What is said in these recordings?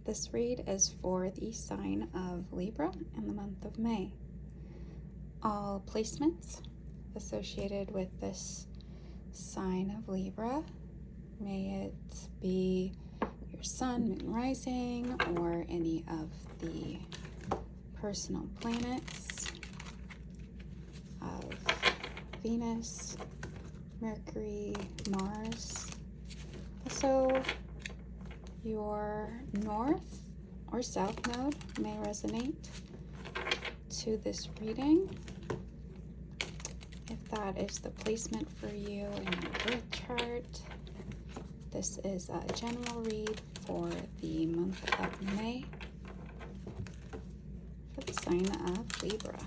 This read is for the sign of Libra in the month of May. All placements associated with this sign of Libra, may it be your sun, moon, rising, or any of the personal planets of Venus, Mercury, Mars. Also, your north or south node may resonate to this reading. If that is the placement for you in your birth chart, this is a general read for the month of May for the sign of Libra.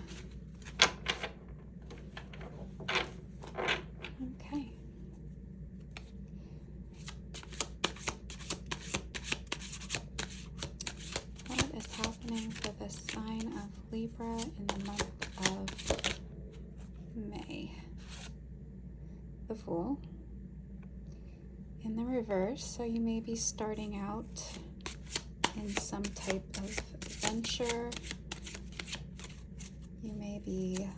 Okay. What is happening for the sign of Libra in the month of May? The Fool in the reverse, so you may be starting out in some type of venture. You may be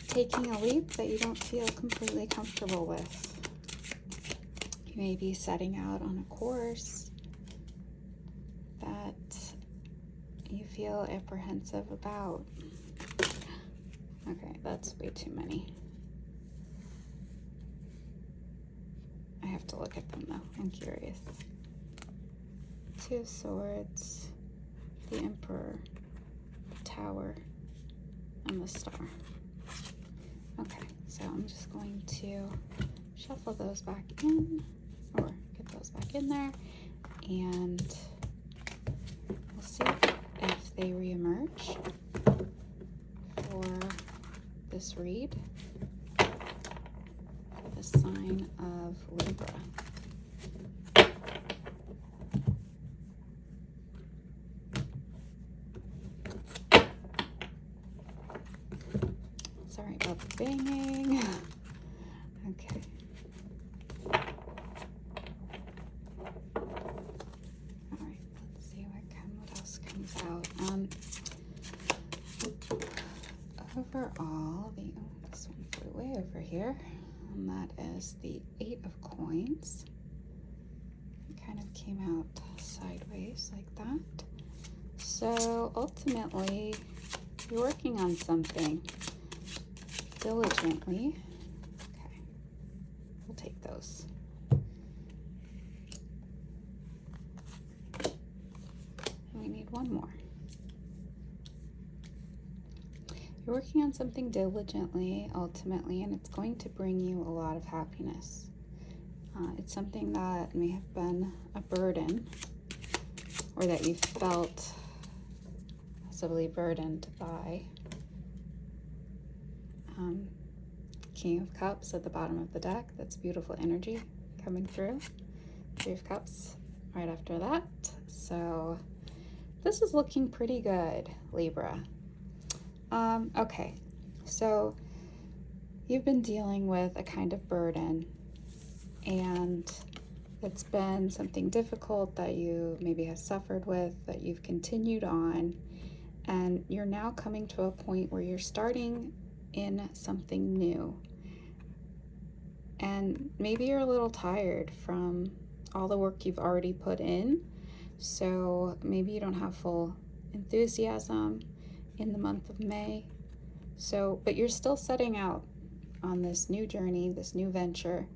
taking a leap that you don't feel completely comfortable with. You may be setting out on a course that you feel apprehensive about. Okay, that's way too many. I have to look at them though, I'm curious. Two of Swords, the Emperor, the Tower, and the Star. Okay, so I'm just going to shuffle those back in, or get those back in there, and we'll see if they reemerge for this read. The sign of Libra. Sorry about the banging. Okay. All right, let's see what else comes out. Overall, this one flew way over here. And that is the 8 of Coins. It kind of came out sideways like that. So ultimately, you're working on something diligently. Okay, we'll take those. And we need one more. You're working on something diligently, ultimately, and it's going to bring you a lot of happiness. It's something that may have been a burden, or that you felt possibly burdened by. King of Cups at the bottom of the deck. That's beautiful energy coming through. 3 of Cups right after that. So this is looking pretty good, Libra. Okay, so you've been dealing with a kind of burden, and it's been something difficult that you maybe have suffered with, that you've continued on, and you're now coming to a point where you're starting in something new. And maybe you're a little tired from all the work you've already put in, so maybe you don't have full enthusiasm in the month of May. So, but you're still setting out on this new journey, this new venture,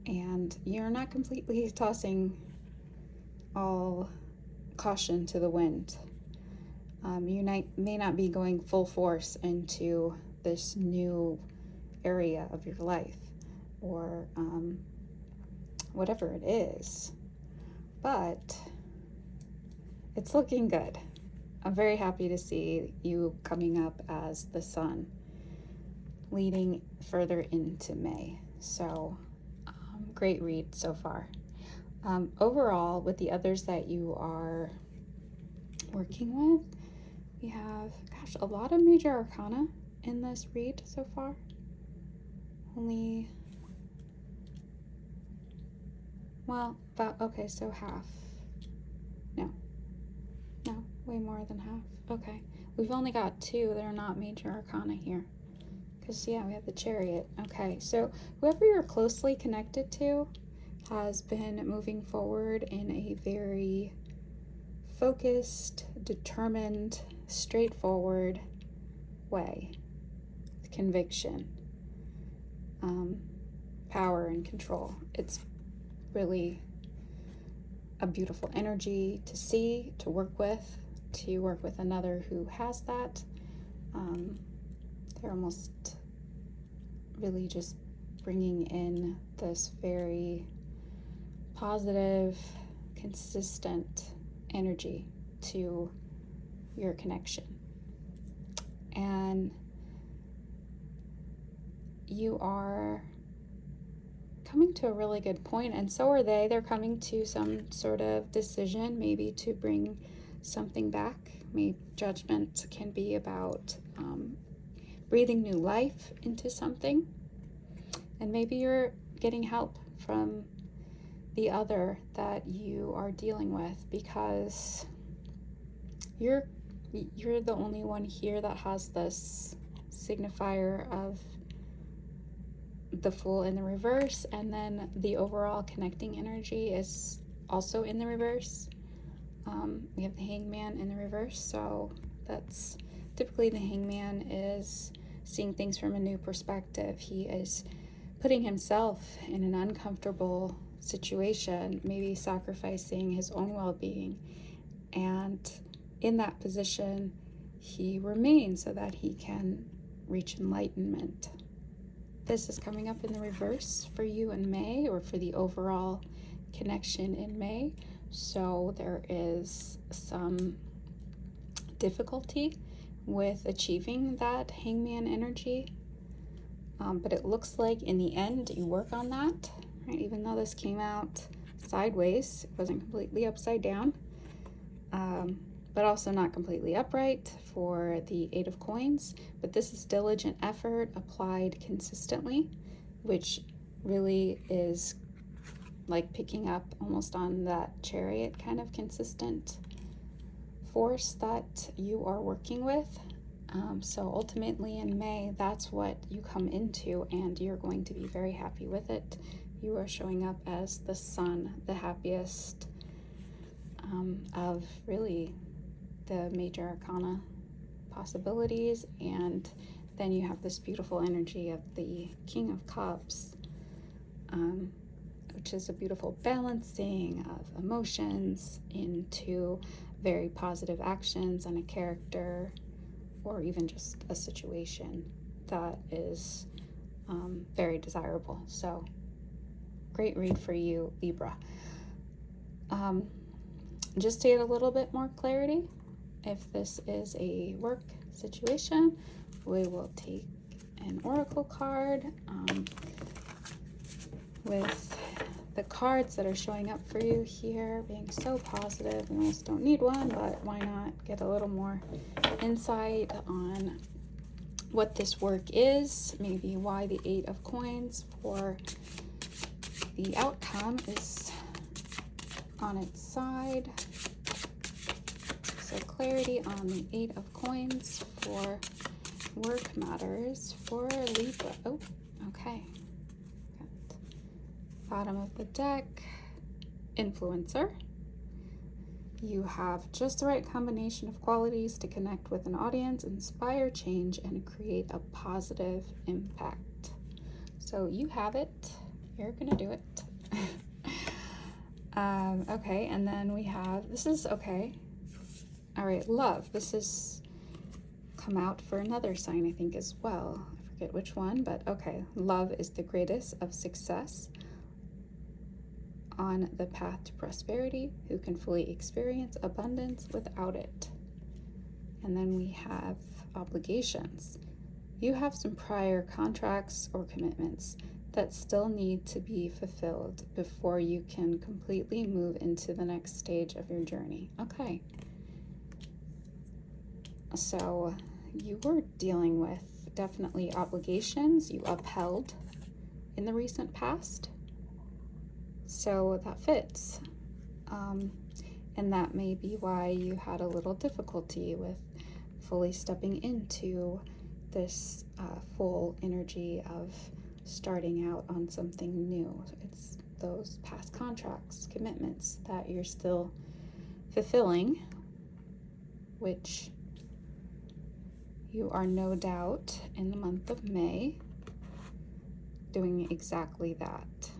and you're not completely tossing all caution to the wind. You may not be going full force into this new area of your life, or whatever it is, but it's looking good. I'm very happy to see you coming up as the sun, leading further into May. So great read so far. Overall, with the others that you are working with, we have, gosh, a lot of major arcana in this read so far. Only, well, about, okay, so half. No, Way more than half. Okay. We've only got 2 that are not major arcana here. Because, yeah, we have the Chariot. Okay, so whoever you're closely connected to has been moving forward in a very focused, determined, straightforward way. Conviction, power, and control. It's really a beautiful energy to see, to work with another who has that. They're almost really just bringing in this very positive, consistent energy to your connection. And you are coming to a really good point, and so are they. They're coming to some sort of decision, maybe to bring something back. Maybe judgment can be about breathing new life into something. And maybe you're getting help from the other that you are dealing with, because you're the only one here that has this signifier of the Fool in the reverse, and then the overall connecting energy is also in the reverse. We have the Hangman in the reverse, so that's typically the Hangman is seeing things from a new perspective. He is putting himself in an uncomfortable situation, maybe sacrificing his own well-being, and in that position he remains so that he can reach enlightenment. This is coming up in the reverse for you in May, or for the overall connection in May. So there is some difficulty with achieving that Hangman energy, but it looks like in the end you work on that, right? Even though this came out sideways, it wasn't completely upside down, but also not completely upright for the 8 of Coins. But this is diligent effort applied consistently, which really is like picking up almost on that Chariot kind of consistent force that you are working with. So ultimately in May, that's what you come into, and you're going to be very happy with it. You are showing up as the Sun, the happiest of really the major arcana possibilities. And then you have this beautiful energy of the King of Cups, which is a beautiful balancing of emotions into very positive actions and a character, or even just a situation that is very desirable. So great read for you, Libra. Just to get a little bit more clarity, if this is a work situation, we will take an oracle card with the cards that are showing up for you here being so positive. We almost don't need one, but why not get a little more insight on what this work is, maybe why the 8 of Coins for the outcome is on its side. So clarity on the 8 of Coins for work matters for Libra. Oh, okay. Bottom of the deck, influencer. You have just the right combination of qualities to connect with an audience, inspire change, and create a positive impact. So you have it. You're gonna do it. Okay, and then we have, this is okay. All right, love. This is come out for another sign, I think, as well. I forget which one, but okay. Love is the greatest of success on the path to prosperity, who can fully experience abundance without it. And then we have obligations. You have some prior contracts or commitments that still need to be fulfilled before you can completely move into the next stage of your journey. Okay. So you were dealing with definitely obligations you upheld in the recent past. So that fits. And that may be why you had a little difficulty with fully stepping into this full energy of starting out on something new. It's those past contracts, commitments that you're still fulfilling, which you are no doubt in the month of May doing exactly that.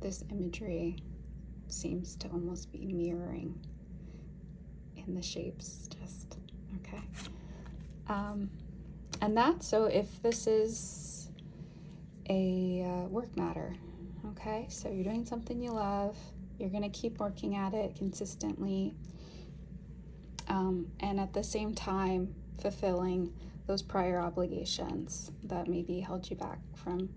This imagery seems to almost be mirroring in the shapes, just okay. And that's so if this is a work matter, okay, so you're doing something you love, you're going to keep working at it consistently, and at the same time fulfilling those prior obligations that maybe held you back from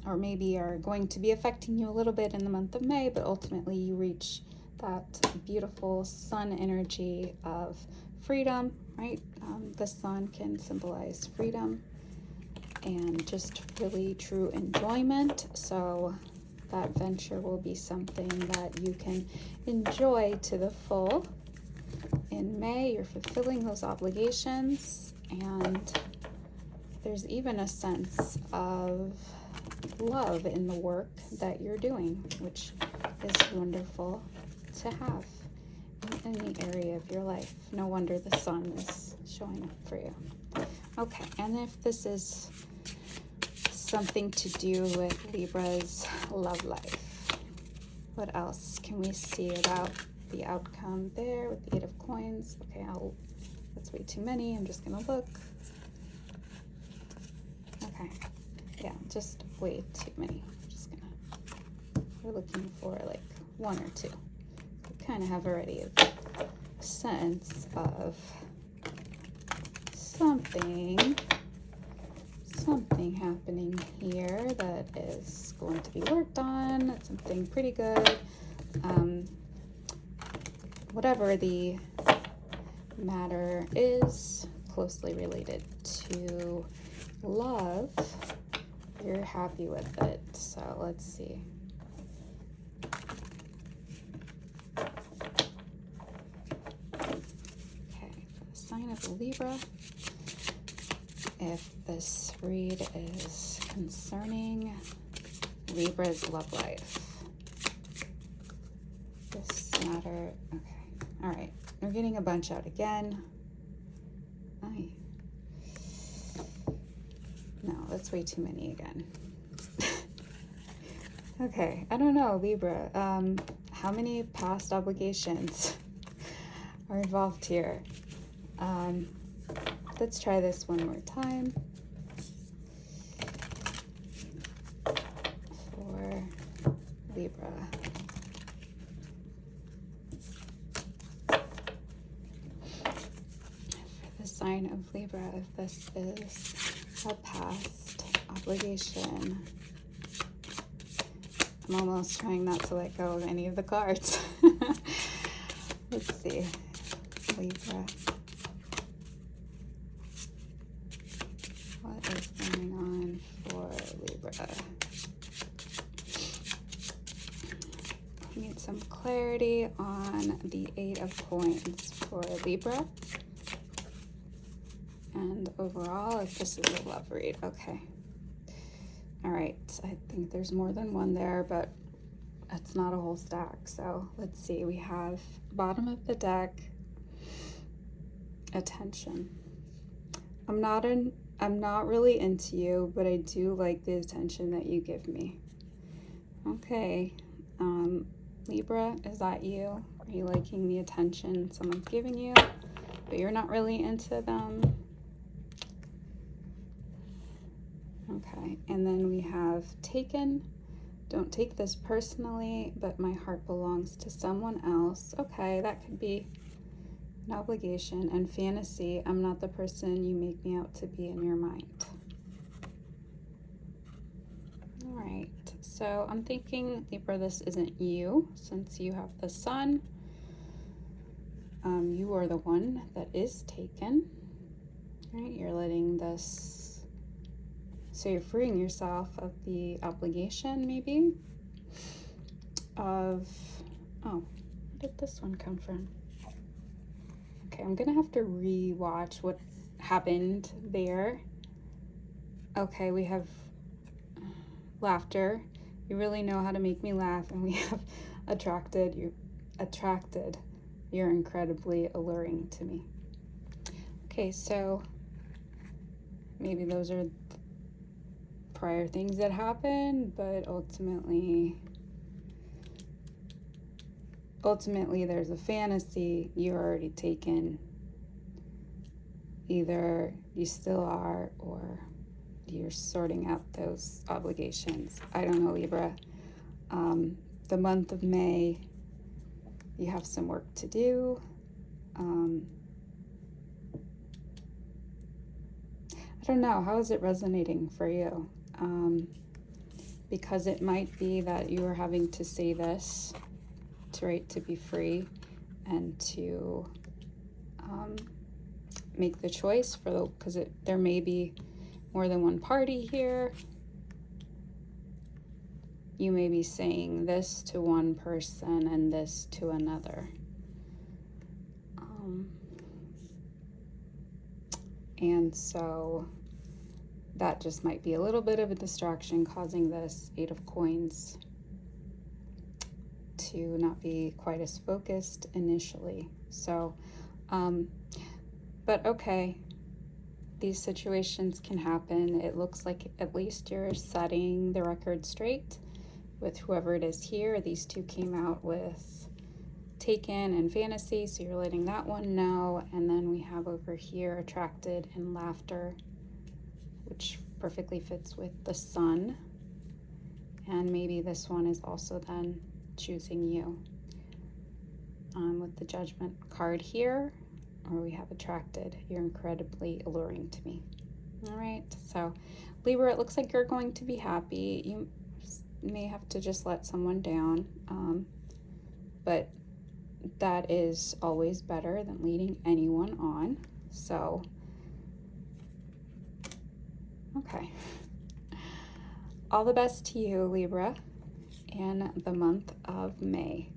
or maybe are going to be affecting you a little bit in the month of May, but ultimately you reach that beautiful sun energy of freedom, right? The sun can symbolize freedom and just really true enjoyment. So that venture will be something that you can enjoy to the full. In May, you're fulfilling those obligations, and there's even a sense of love in the work that you're doing, which is wonderful to have in any area of your life. No wonder the sun is showing up for you. Okay, and if this is something to do with Libra's love life, what else can we see about the outcome there with the 8 of coins? Okay, that's way too many. I'm just gonna look. Okay, yeah, just way too many. I'm just gonna, we're looking for like 1 or 2. We kind of have already a sense of something happening here that is going to be worked on, something pretty good. Whatever the matter is closely related to love, you're happy with it. So let's see. Okay, for the sign of Libra, if this read is concerning Libra's love life, this matter, okay, all right, we're getting a bunch out again. No, that's way too many again. Okay, I don't know, Libra, how many past obligations are involved here? Let's try this one more time. For Libra. For the sign of Libra, if this is a past obligation. I'm almost trying not to let go of any of the cards. Let's see. Libra. What is going on for Libra? I need some clarity on the 8 of coins for Libra. And overall, if this is a love read, okay. All right, I think there's more than one there, but it's not a whole stack. So let's see, we have bottom of the deck, attention. I'm not really into you, but I do like the attention that you give me. Okay, Libra, is that you? Are you liking the attention someone's giving you, but you're not really into them? Okay, and then we have taken. Don't take this personally, but my heart belongs to someone else. Okay, that could be an obligation. And fantasy, I'm not the person you make me out to be in your mind. All right, so I'm thinking, Libra, this isn't you, since you have the sun. You are the one that is taken. All right, you're letting this, so you're freeing yourself of the obligation, maybe. of, oh, where did this one come from? Okay, I'm gonna have to re-watch what happened there. Okay, we have laughter. You really know how to make me laugh. And we have attracted. You're incredibly alluring to me. Okay, so maybe those are prior things that happened, but ultimately there's a fantasy you're already taken. Either you still are, or you're sorting out those obligations. I don't know, Libra. The month of May, you have some work to do. I don't know, how is it resonating for you? Because it might be that you are having to say this to be free and to make the choice because there may be more than one party here. You may be saying this to one person and this to another. And so that just might be a little bit of a distraction, causing this 8 of Coins to not be quite as focused initially. So, but okay, these situations can happen. It looks like at least you're setting the record straight with whoever it is here. These two came out with Taken and Fantasy, so you're letting that one know. And then we have over here Attracted and Laughter, which perfectly fits with the Sun. And maybe this one is also then choosing you with the Judgment card here, or we have Attracted. You're incredibly alluring to me. All right, so Libra, it looks like you're going to be happy. You may have to just let someone down, but that is always better than leading anyone on. So, okay. All the best to you, Libra, in the month of May.